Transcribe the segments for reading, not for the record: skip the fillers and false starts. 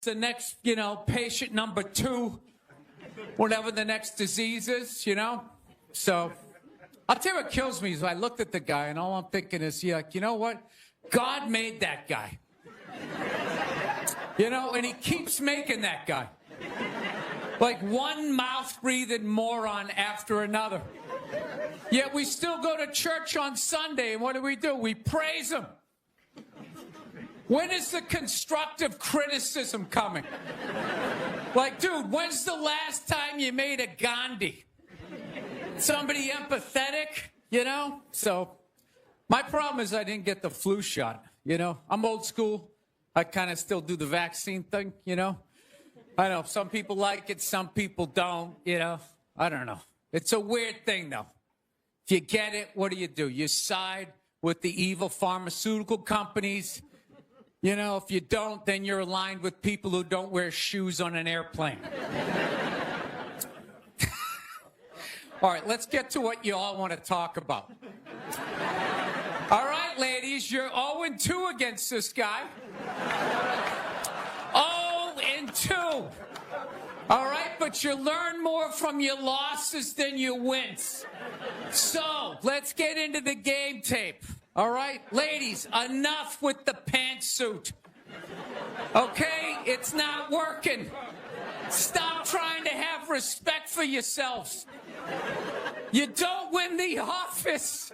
the next, patient number 2, whatever the next disease is, So I'll tell you what kills me is I looked at the guy and all I'm thinking is, you know what? God made that guy. And he keeps making that guy. Like one mouth-breathing moron after another. Yet we still go to church on Sunday, and what do? We praise him. When is the constructive criticism coming? Like, dude, when's the last time you made a Gandhi? Somebody empathetic, So my problem is I didn't get the flu shot, I'm old school. I kind of still do the vaccine thing, I know some people like it, some people don't, I don't know. It's a weird thing, though. If you get it, what do? You side with the evil pharmaceutical companies. If you don't, then you're aligned with people who don't wear shoes on an airplane. All right, let's get to what you all want to talk about. All right, ladies, you're 0-2 against this guy. 0-2. All right, but you learn more from your losses than your wins. So, let's get into the game tape. All right, ladies, enough with the pantsuit. Okay, it's not working. Stop trying to have respect for yourselves. You don't win the office.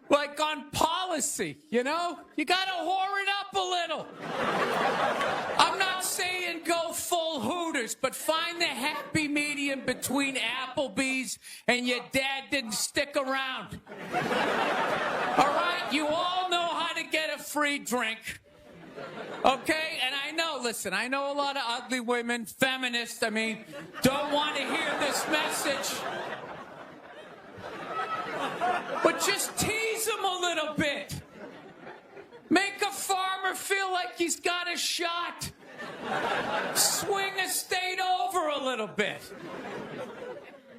Like on policy, You got to whore it up a little. I'm not saying go full Hooters, but find the happy medium between Applebee's and your dad didn't stick around. All right? You all know how to get a free drink. Okay? And I know a lot of ugly women, feminists, don't want to hear this message. But just tease them a little bit. Make a farmer feel like he's got a shot. Swing a state over a little bit.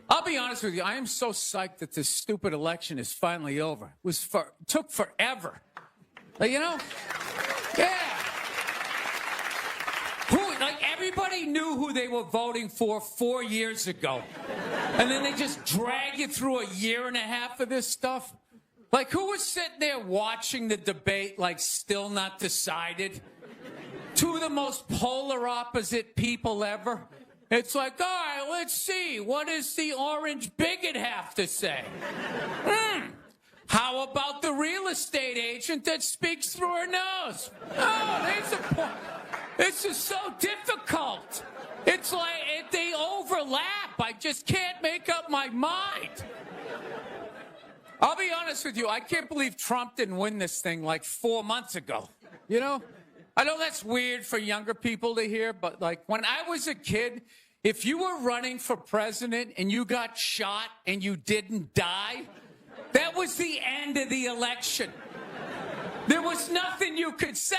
I'll be honest with you, I am so psyched that this stupid election is finally over. It took forever. Yeah. Everybody knew who they were voting for 4 years ago. And then they just drag you through a year and a half of this stuff. Who was sitting there watching the debate, still not decided? Two of the most polar opposite people ever. It's all right, let's see. What does the orange bigot have to say? How about the real estate agent that speaks through her nose? Oh, there's a point. This is so difficult. It's like they overlap. I just can't make up my mind. I'll be honest with you. I can't believe Trump didn't win this thing 4 months ago. I know that's weird for younger people to hear, but when I was a kid, if you were running for president and you got shot and you didn't die, that was the end of the election. There was nothing you could say.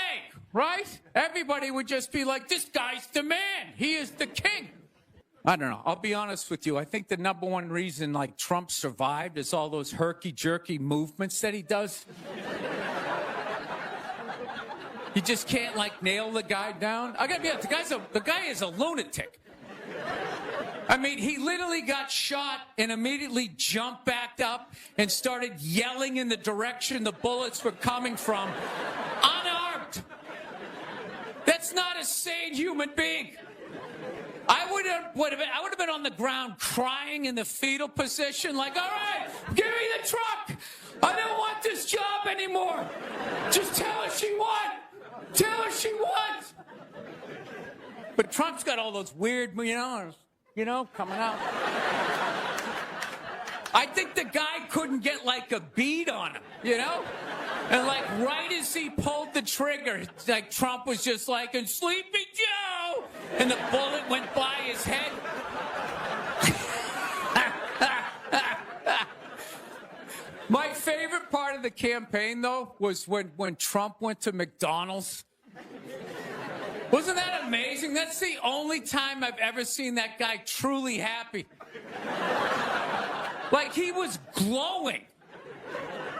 Right? Everybody would just be like, this guy's the man. He is the king. I don't know. I'll be honest with you. I think the number one reason Trump survived is all those herky-jerky movements that he does. He just can't nail the guy down. I gotta be honest, the guy is a lunatic. He literally got shot and immediately jumped back up and started yelling in the direction the bullets were coming from. Unarmed. That's not a sane human being. I would have been on the ground crying in the fetal position, all right, give me the truck. I don't want this job anymore. Just tell her she won. Tell her she won. But Trump's got all those weird, coming out. I think the guy couldn't get a bead on him, And right as he pulled the trigger, Trump was just and Sleepy Joe, and the bullet went by his head. My favorite part of the campaign, though, was when Trump went to McDonald's. Wasn't that amazing? That's the only time I've ever seen that guy truly happy. He was glowing.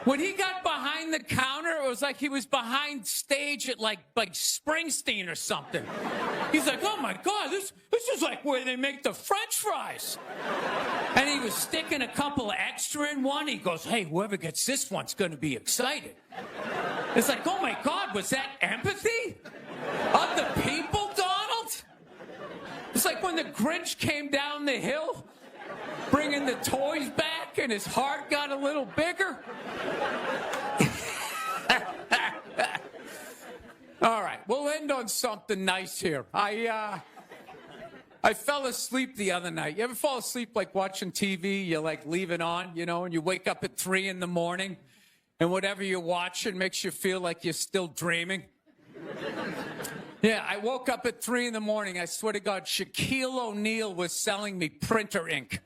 When he got behind the counter, it was like he was behind stage at like Springsteen or something. He's like, oh my God, this is like where they make the French fries. And he was sticking a couple of extra in one. He goes, hey, whoever gets this one's going to be excited. It's like, oh my God, was that empathy of the people, Donald? It's like when the Grinch came down the hill, bringing the toys back, and his heart got a little bigger. All right, we'll end on something nice here. I fell asleep the other night. You ever fall asleep like watching TV? You like leave it on, you know, and you wake up at 3 in the morning, and whatever you're watching makes you feel like you're still dreaming. Yeah, I woke up at 3 in the morning. I swear to God, Shaquille O'Neal was selling me printer ink.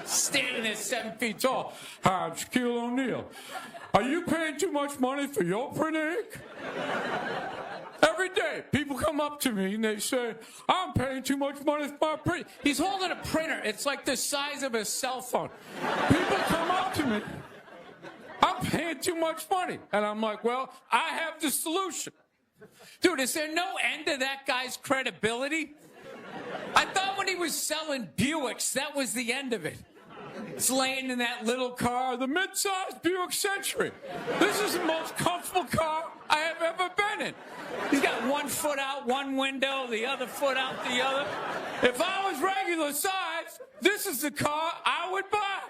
Standing there 7 feet tall. Hi, I'm Shaquille O'Neal. Are you paying too much money for your printer ink? Every day, people come up to me and they say, I'm paying too much money for my printer. He's holding a printer. It's like the size of a cell phone. People come up to me. I'm paying too much money. And I'm like, well, I have the solution. Dude, is there no end to that guy's credibility? I thought when he was selling Buicks, that was the end of it. It's laying in that little car, the mid-sized Buick Century. This is the most comfortable car I have ever been in. He's got one foot out one window, the other foot out the other. If I was regular size, this is the car I would buy.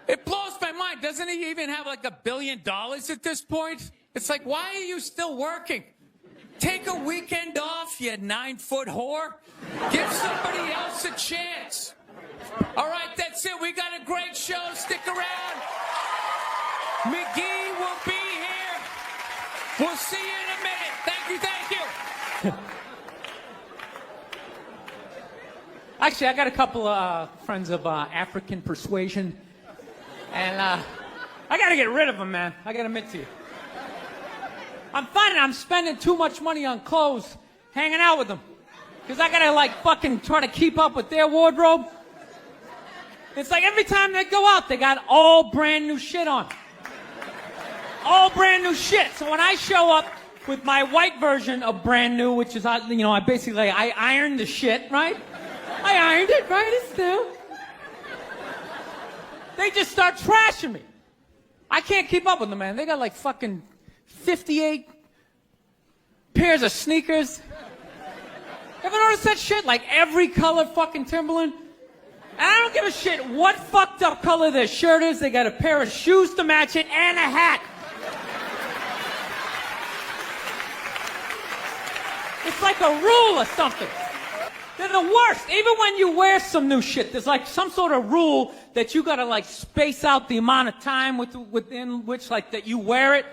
It blows my mind. Doesn't he even have like $1 billion at this point? It's like, why are you still working? Take a weekend off, you 9-foot whore. Give somebody else a chance. All right, that's it. We got a great show. Stick around. McGee will be here. We'll see you in a minute. Thank you. Actually, I got a couple of friends of African persuasion, and I got to get rid of them, man. I got to admit to you. I'm finding I'm spending too much money on clothes hanging out with them. Because I got to, like, fucking try to keep up with their wardrobe. It's like every time they go out, they got all brand new shit on. All brand new shit. So when I show up with my white version of brand new, which is, I basically, I ironed the shit, right? I ironed it, right? It's new. They just start trashing me. I can't keep up with them, man. They got like fucking 58 pairs of sneakers. Ever notice that shit? Like every color fucking Timberland. And I don't give a shit what fucked up color their shirt is. They got a pair of shoes to match it and a hat. It's like a rule or something. They're the worst. Even when you wear some new shit, there's like some sort of rule that you gotta like space out the amount of time within which like that you wear it.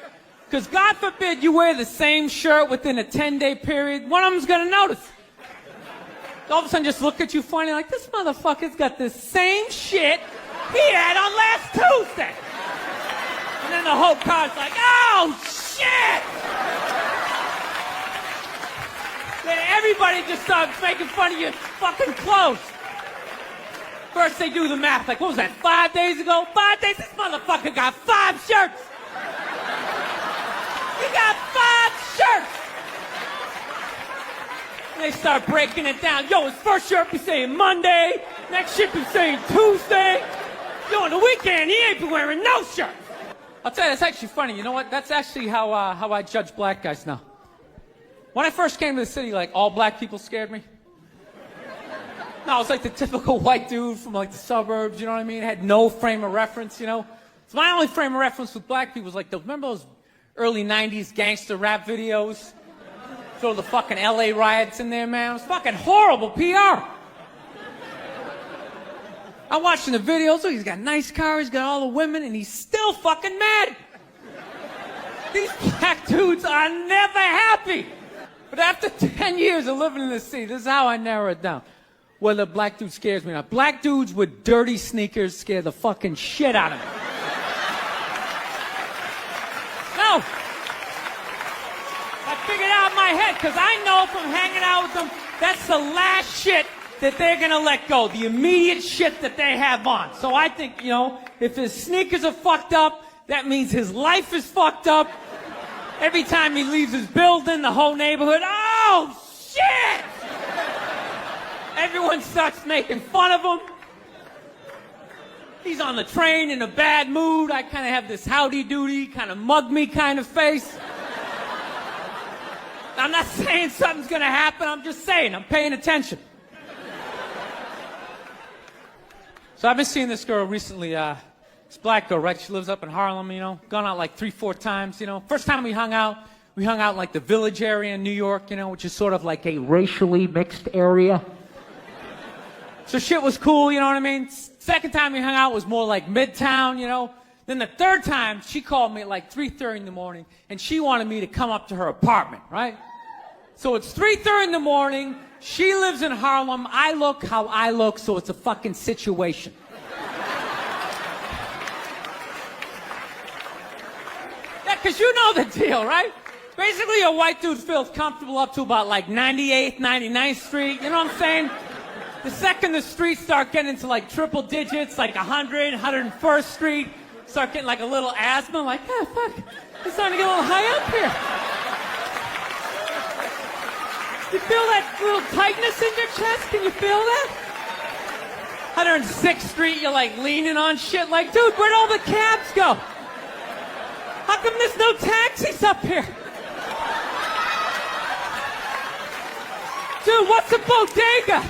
Because God forbid you wear the same shirt within a 10-day period, one of them's gonna notice. All of a sudden just look at you funny like, this motherfucker's got the same shit he had on last Tuesday. And then the whole car's like, oh shit! Then everybody just starts making fun of your fucking clothes. First they do the math, like what was that, 5 days ago? 5 days? This motherfucker got 5 shirts! He got 5 shirts! And they start breaking it down. Yo, his first shirt be saying Monday, next shirt be saying Tuesday. Yo, on the weekend, he ain't be wearing no shirt. I'll tell you, that's actually funny. You know what? That's actually how I judge black guys now. When I first came to the city, like, all black people scared me. No, I was like the typical white dude from, like, the suburbs, you know what I mean? Had no frame of reference, you know? So my only frame of reference with black people was, like, remember those early 90s gangster rap videos? Throw the fucking LA riots in there, man. It was fucking horrible PR. I'm watching the videos. Oh, he's got a nice car. He's got all the women, and he's still fucking mad. These black dudes are never happy. But after 10 years of living in the city, this is how I narrow it down. Whether a black dude scares me or not. Black dudes with dirty sneakers scare the fucking shit out of me. No. I figured out in my head, because I know from hanging out with them, that's the last shit that they're going to let go. The immediate shit that they have on. So I think, if his sneakers are fucked up, that means his life is fucked up. Every time he leaves his building, the whole neighborhood, oh, shit! Everyone starts making fun of him. He's on the train in a bad mood. I kind of have this howdy-doody, kind of mug-me kind of face. I'm not saying something's gonna happen. I'm just saying, I'm paying attention. So I've been seeing this girl recently, this black girl, right? She lives up in Harlem, you know, gone out like 3-4 times, you know. First time we hung out in like the Village area in New York, you know, which is sort of like a racially mixed area. So shit was cool, you know what I mean? Second time we hung out was more like Midtown, you know. Then the third time, she called me at like 3:30 in the morning, and she wanted me to come up to her apartment, right? So it's 3:30 in the morning, she lives in Harlem, I look how I look, so it's a fucking situation. Yeah, because you know the deal, right? Basically, a white dude feels comfortable up to about like 98th, 99th Street, you know what I'm saying? The second the streets start getting into like triple digits, like 100, 101st Street, start getting like a little asthma, like, oh, fuck, it's starting to get a little high up here. You feel that little tightness in your chest? Can you feel that? 106th Street, you're like leaning on shit like, dude, where'd all the cabs go? How come there's no taxis up here? Dude, what's a bodega?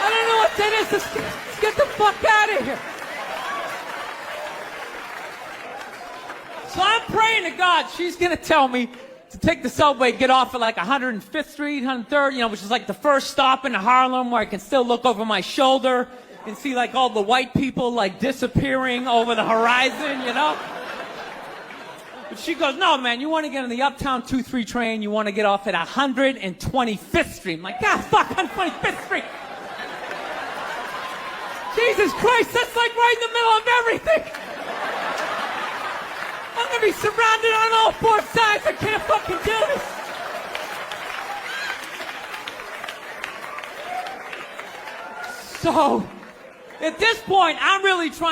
I don't know what that is. Let's get the fuck out of here. So I'm praying to God she's going to tell me to take the subway, get off at like 105th Street, 103rd, you know, which is like the first stop in Harlem where I can still look over my shoulder and see like all the white people like disappearing over the horizon, you know? But she goes, no, man, you want to get on the Uptown 2-3 train, you want to get off at 125th Street. I'm like, God, fuck, 125th Street. Jesus Christ, that's like right in the middle of everything. I'm gonna be surrounded on all 4 sides. I can't fucking do this. So, at this point, I'm really trying